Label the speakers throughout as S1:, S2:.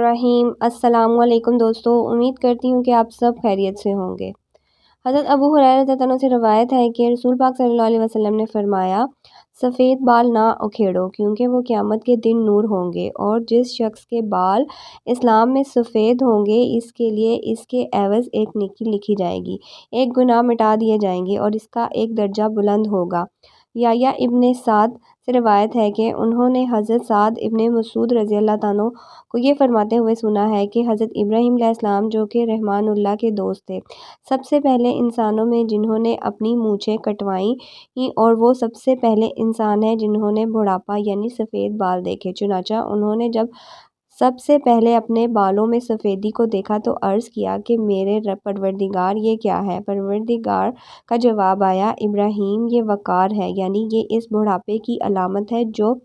S1: रहीम अस्सलाम वालेकुम दोस्तों, उम्मीद करती हूँ कि आप सब खैरियत से होंगे। हज़रत अबू हुरैरा रज़ियल्लाहु अन्हु से रवायत है कि रसूल पाक सल्लल्लाहु अलैहि वसल्लम ने फरमाया, सफ़ेद बाल ना उखेड़ो क्योंकि वो क़यामत के दिन नूर होंगे, और जिस शख्स के बाल इस्लाम में सफ़ेद होंगे इसके लिए इसके एवज़ एक नेकी लिखी जाएगी, एक गुनाह मिटा दिए जाएंगे और इसका एक दर्जा बुलंद होगा। याया इब्ने साद से रवायत है कि उन्होंने हज़रत साद इब्ने मसूद रज़ियल्लाहु अन्हु को ये फरमाते हुए सुना है कि हज़रत इब्राहीम अलैहिस्सलाम जो कि रहमानुल्लाह के दोस्त थे, सबसे पहले इंसानों में जिन्होंने अपनी मूंछें कटवाईं, और वो सबसे पहले इंसान हैं जिन्होंने बुढ़ापा यानी सफ़ेद बाल देखे। चुनांचा उन्होंने जब सबसे पहले अपने बालों में सफ़ेदी को देखा तो अर्ज़ किया कि मेरे परवरदिगार ये क्या है। परवरदिगार का जवाब आया, इब्राहीम ये वक़ार है, यानी ये इस बुढ़ापे की अलामत है जो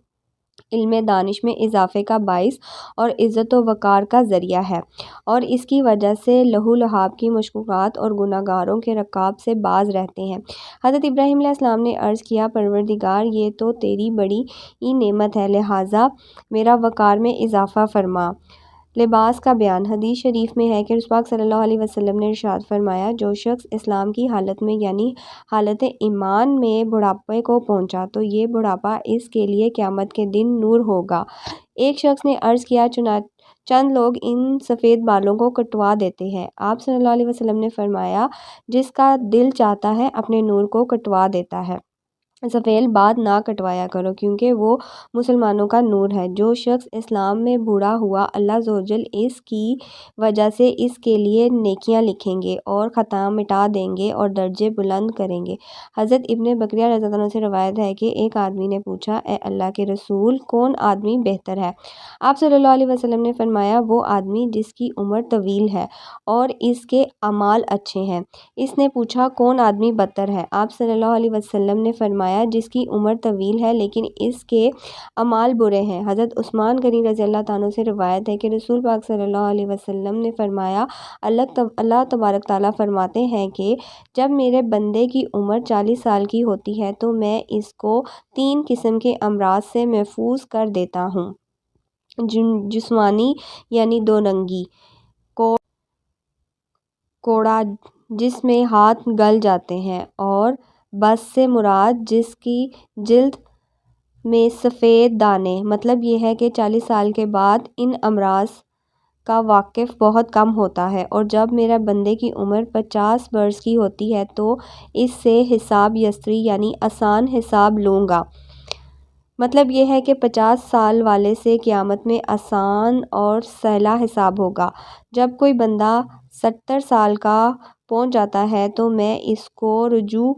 S1: इल्म दानिश में इजाफ़े का बाइस और इज़्ज़त व वक़ार का ज़रिया है, और इसकी वजह से लहू लहाब की मुश्किलात और गुनाहगारों के रकाब से बाज रहते हैं। हज़रत इब्राहीम अलैहिस्सलाम ने अर्ज़ किया, परवरदिगार ये तो तेरी बड़ी ही नेमत है, लिहाजा मेरा वक़ार में इजाफ़ा फरमा। लिबास का बयान। हदीस शरीफ में है कि रसूल पाक सल्लल्लाहु अलैहि वसल्लम ने इरशाद फरमाया, जो शख्स इस्लाम की हालत में यानी हालत ईमान में बुढ़ापे को पहुंचा तो ये बुढ़ापा इसके लिए क़यामत के दिन नूर होगा। एक शख्स ने अर्ज़ किया, चंद लोग इन सफ़ेद बालों को कटवा देते हैं। आप सल्लल्लाहु अलैहि वसल्लम ने फरमाया, जिसका दिल चाहता है अपने नूर को कटवा देता है। सफ़ेद बाल ना कटवाया करो क्योंकि वो मुसलमानों का नूर है। जो शख्स इस्लाम में बूढ़ा हुआ, अल्लाह ज़ोजल इसकी वजह से इसके लिए नेकियां लिखेंगे और ख़ता मिटा देंगे और दर्जे बुलंद करेंगे। हज़रत इब्ने बकरिया रज़ियल्लाहु अन्हु से रवायत है कि एक आदमी ने पूछा, ए अल्लाह के रसूल, कौन आदमी बेहतर है? आप सल्लल्लाहु अलैहि वसल्लम ने फरमाया, वो आदमी जिसकी उम्र तवील है और इसके अमाल अच्छे हैं। इसने पूछा, कौन आदमी बदतर है? आप सल्लल्लाहु अलैहि वसल्लम ने फरमाया, जिसकी उम्र तवील है लेकिन इसके अमाल बुरे हैं। हज़रत उस्मान गनी रज़ियल्लाहु अन्हु से रवायत है कि रसूल पाक सल्लल्लाहु अलैहि वसल्लम ने फरमाया, अल्लाह तबारक ताला फरमाते हैं कि जब मेरे बंदे की उम्र 40 साल की होती है तो मैं इसको 3 किस्म के अमराज से महफूज कर देता हूँ। जिस्मानी यानी दो रंगी, कोड़ा जिसमें हाथ गल जाते हैं, और बस से मुराद जिसकी जिल्द में सफ़ेद दाने। मतलब ये है कि 40 साल के बाद इन अमराज का वाक़िफ़ बहुत कम होता है, और जब मेरा बंदे की उम्र 50 बरस की होती है तो इससे हिसाब यस्री यानी आसान हिसाब लूँगा। मतलब ये है कि 50 साल वाले से क़यामत में आसान और सहला हिसाब होगा। जब कोई बंदा 70 साल का पहुंच जाता है तो मैं इसको रुजू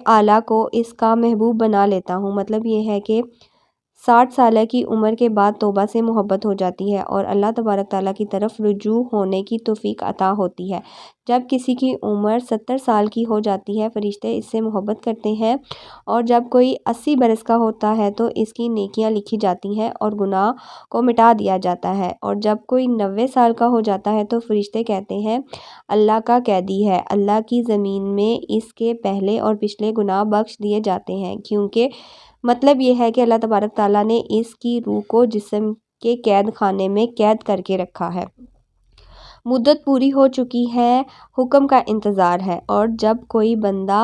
S1: आला को इसका महबूब बना लेता हूँ। मतलब ये है कि 60 साल की उम्र के बाद तौबा से मोहब्बत हो जाती है और अल्लाह तबारक ताला की तरफ रुजू होने की तौफीक अता होती है। जब किसी की उम्र 70 साल की हो जाती है, फरिश्ते इससे मोहब्बत करते हैं, और जब कोई 80 बरस का होता है तो इसकी नेकियां लिखी जाती हैं और गुनाह को मिटा दिया जाता है, और जब कोई 90 साल का हो जाता है तो फरिश्ते कहते हैं, अल्लाह का कैदी है, अल्लाह की ज़मीन में इसके पहले और पिछले गुनाह बख्श दिए जाते हैं। क्योंकि मतलब ये है कि अल्लाह तबारक ताला ने इसकी रूह को जिस्म के कैद खाने में कैद करके रखा है। मुद्दत पूरी हो चुकी है, हुक्म का इंतज़ार है, और जब कोई बंदा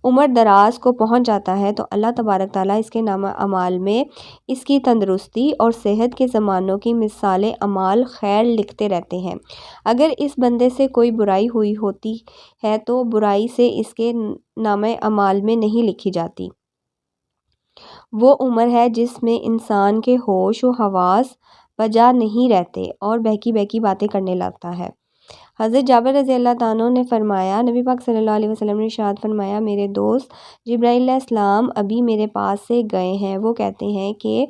S1: उम्र दराज को पहुंच जाता है तो अल्लाह तबारक ताला इसके नाम अमाल में इसकी तंदरुस्ती और सेहत के ज़मानों की मिसालें अमाल खैर लिखते रहते हैं। अगर इस बंदे से कोई बुराई हुई होती है तो बुराई से इसके नाम अमाल में नहीं लिखी जाती। वो उम्र है जिसमें इंसान के होश व हवास बजा नहीं रहते और बहकी बहकी बातें करने लगता है। हज़रत जाबिर रज़ियल्लाहु अन्हु ने फरमाया, नबी पाक सल्लल्लाहु अलैहि वसल्लम ने इरशाद फरमाया, मेरे दोस्त जिब्राईल अलैहिस्सलाम अभी मेरे पास से गए हैं। वो कहते हैं कि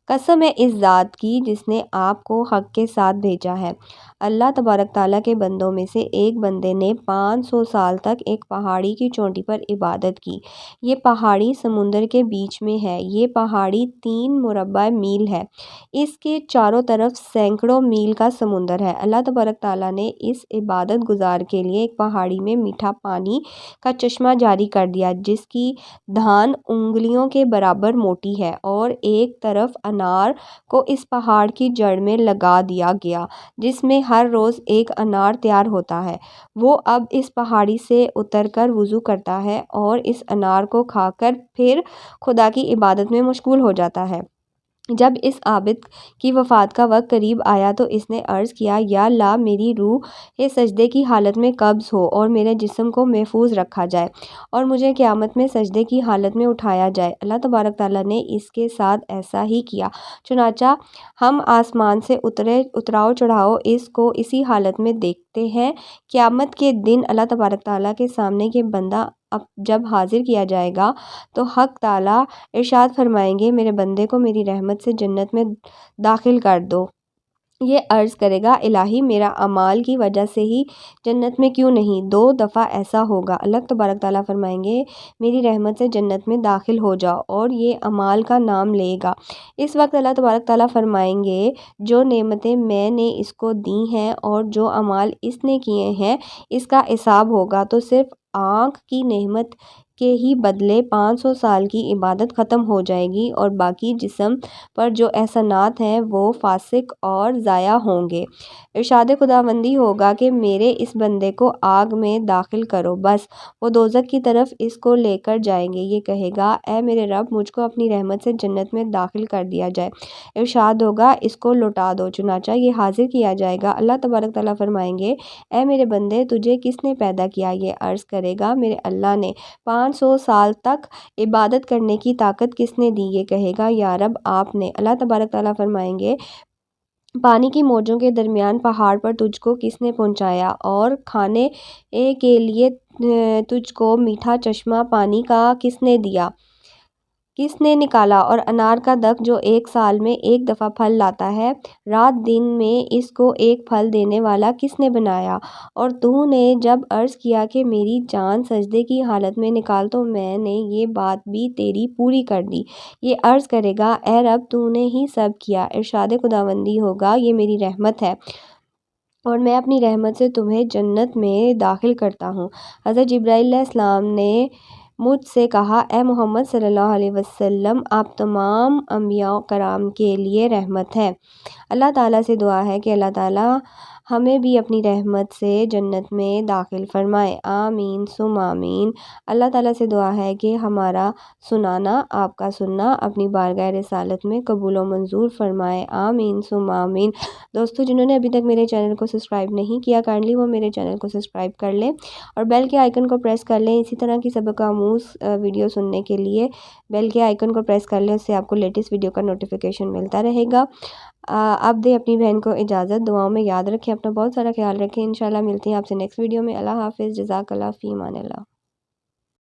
S1: कसम है इस ज़ात की जिसने आपको हक़ के साथ भेजा है, अल्लाह तबारक ताला के बंदों में से एक बंदे ने 500 साल तक एक पहाड़ी की चोटी पर इबादत की। ये पहाड़ी समुंदर के बीच में है। ये पहाड़ी 3 मुरब्बा मील है। इसके चारों तरफ सैकड़ों मील का समुंदर है। अल्लाह तबारक ताला ने इस इबादत गुजार के लिए एक पहाड़ी में मीठा पानी का चश्मा जारी कर दिया जिसकी धान उंगलियों के बराबर मोटी है, और एक तरफ انار کو اس پہاڑ کی جڑ میں لگا دیا گیا جس میں ہر روز ایک انار تیار ہوتا ہے۔ وہ اب اس پہاڑی سے اتر کر وضو کرتا ہے اور اس انار کو کھا کر پھر خدا کی عبادت میں مشغول ہو جاتا ہے۔ جب اس عابد کی وفات کا وقت قریب آیا تو اس نے عرض کیا، یا اللہ میری روح سجدے کی حالت میں قبض ہو اور میرے جسم کو محفوظ رکھا جائے اور مجھے قیامت میں سجدے کی حالت میں اٹھایا جائے۔ اللہ تبارک تعالیٰ نے اس کے ساتھ ایسا ہی کیا، چنانچہ ہم آسمان سے اتراؤ چڑھاؤ اس کو اسی حالت میں دیکھتے ہیں۔ قیامت کے دن اللہ تبارک تعالیٰ کے سامنے یہ بندہ جب حاضر کیا جائے گا تو حق تعالیٰ ارشاد فرمائیں گے، میرے بندے کو میری رحمت سے جنت میں داخل کر دو۔ یہ عرض کرے گا، الہی میرا اعمال کی وجہ سے ہی جنت میں کیوں نہیں؟ 2 دفعہ ایسا ہوگا۔ اللہ تبارک تعالیٰ فرمائیں گے، میری رحمت سے جنت میں داخل ہو جاؤ، اور یہ اعمال کا نام لے گا۔ اس وقت اللہ تبارک تعالیٰ فرمائیں گے، جو نعمتیں میں نے اس کو دی ہیں اور جو اعمال اس نے کیے ہیں اس کا حساب ہوگا تو صرف آنکھ کی نعمت کے ہی بدلے 500 سال کی عبادت ختم ہو جائے گی اور باقی جسم پر جو احسانات ہیں وہ فاسق اور ضائع ہوں گے۔ ارشاد خداوندی ہوگا کہ میرے اس بندے کو آگ میں داخل کرو، بس وہ دوزخ کی طرف اس کو لے کر جائیں گے۔ یہ کہے گا، اے میرے رب مجھ کو اپنی رحمت سے جنت میں داخل کر دیا جائے۔ ارشاد ہوگا، اس کو لوٹا دو، چنانچہ یہ حاضر کیا جائے گا۔ اللہ تبارک تعالیٰ فرمائیں گے، اے میرے بندے تجھے کس نے پیدا کیا؟ یہ عرض کرے گا، میرے اللہ نے۔ 500 سال تک عبادت کرنے کی طاقت کس نے دی؟ یہ کہے گا، یا رب آپ نے۔ اللہ تبارک تعالیٰ فرمائیں گے، پانی کی موجوں کے درمیان پہاڑ پر تجھ کو کس نے پہنچایا اور کھانے کے لیے تجھ کو میٹھا چشمہ پانی کا کس نے دیا، کس نے نکالا؟ اور انار کا درخت جو 1 سال میں 1 دفعہ پھل لاتا ہے، رات دن میں اس کو ایک پھل دینے والا کس نے بنایا؟ اور تو نے جب عرض کیا کہ میری جان سجدے کی حالت میں نکال تو میں نے یہ بات بھی تیری پوری کر دی۔ یہ عرض کرے گا، اے رب تو نے ہی سب کیا۔ ارشاد خداوندی ہوگا، یہ میری رحمت ہے اور میں اپنی رحمت سے تمہیں جنت میں داخل کرتا ہوں۔ حضرت جبرائیل علیہ السلام نے مجھ سے کہا، اے محمد صلی اللہ علیہ وسلم آپ تمام انبیاء کرام کے لیے رحمت ہیں۔ اللہ تعالیٰ سے دعا ہے کہ اللہ تعالیٰ ہمیں بھی اپنی رحمت سے جنت میں داخل فرمائے، آمین ثم آمین۔ اللہ تعالیٰ سے دعا ہے کہ ہمارا سنانا، آپ کا سننا اپنی بارگاہ رسالت میں قبول و منظور فرمائے، آمین ثم آمین۔ دوستو، جنہوں نے ابھی تک میرے چینل کو سبسکرائب نہیں کیا، کائنڈلی وہ میرے چینل کو سبسکرائب کر لیں اور بیل کے آئیکن کو پریس کر لیں۔ اسی طرح کی سبق آموز ویڈیو سننے کے لیے بیل کے آئیکن کو پریس کر لیں، اس سے آپ کو لیٹسٹ ویڈیو کا نوٹیفیکیشن ملتا رہے گا۔ اب دے اپنی بہن کو اجازت، دعاؤں میں یاد رکھیں، اپنا بہت سارا خیال رکھیں۔ انشاءاللہ ملتی ہیں آپ سے نیکسٹ ویڈیو میں۔ اللہ حافظ، جزاک اللہ، فی امان اللہ۔